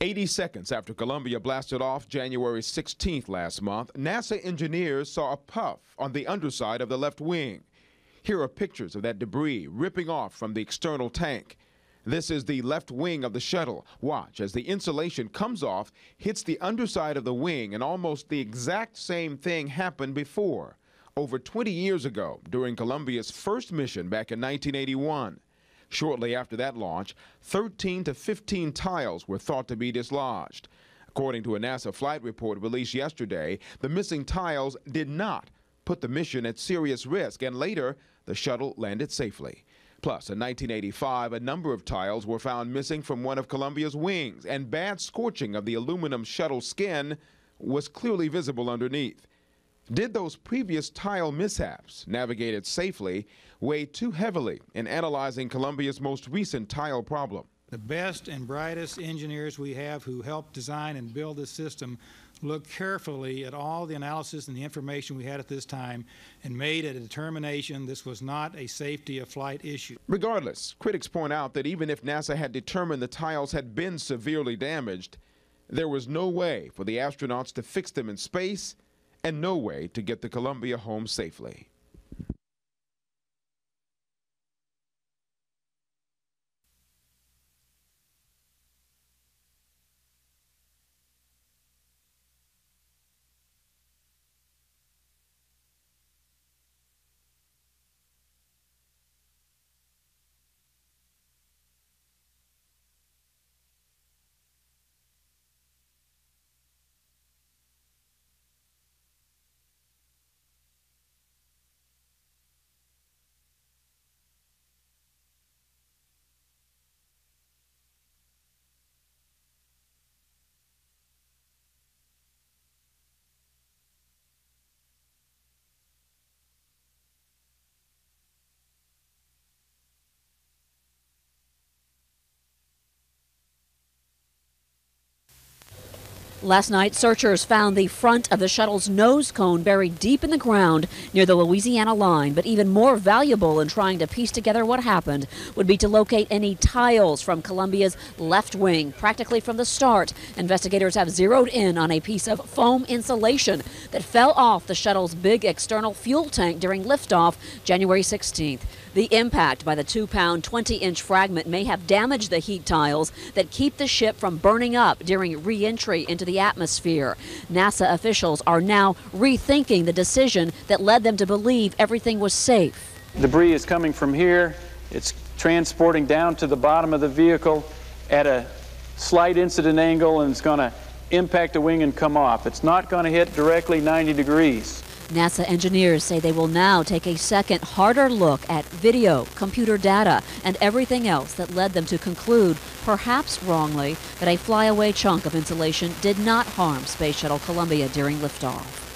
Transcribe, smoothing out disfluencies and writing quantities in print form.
80 seconds after Columbia blasted off January 16th last month, NASA engineers saw a puff on the underside of the left wing. Here are pictures of that debris ripping off from the external tank. This is the left wing of the shuttle. Watch as the insulation comes off, hits the underside of the wing, and almost the exact same thing happened before, over 20 years ago, during Columbia's first mission back in 1981. Shortly after that launch, 13 to 15 tiles were thought to be dislodged. According to a NASA flight report released yesterday, the missing tiles did not put the mission at serious risk, and later, the shuttle landed safely. Plus, in 1985, a number of tiles were found missing from one of Columbia's wings, and bad scorching of the aluminum shuttle skin was clearly visible underneath. Did those previous tile mishaps, navigated safely, weigh too heavily in analyzing Columbia's most recent tile problem? The best and brightest engineers we have who helped design and build this system looked carefully at all the analysis and the information we had at this time and made a determination this was not a safety of flight issue. Regardless, critics point out that even if NASA had determined the tiles had been severely damaged, there was no way for the astronauts to fix them in space and no way to get the Columbia home safely. Last night, searchers found the front of the shuttle's nose cone buried deep in the ground near the Louisiana line. But even more valuable in trying to piece together what happened would be to locate any tiles from Columbia's left wing. Practically from the start, investigators have zeroed in on a piece of foam insulation that fell off the shuttle's big external fuel tank during liftoff January 16th. The impact by the 2-pound, 20-inch fragment may have damaged the heat tiles that keep the ship from burning up during re-entry into the atmosphere. NASA officials are now rethinking the decision that led them to believe everything was safe. Debris is coming from here. It's transporting down to the bottom of the vehicle at a slight incident angle, and it's going to impact the wing and come off. It's not going to hit directly 90 degrees. NASA engineers say they will now take a second, harder look at video, computer data, and everything else that led them to conclude, perhaps wrongly, that a flyaway chunk of insulation did not harm Space Shuttle Columbia during liftoff.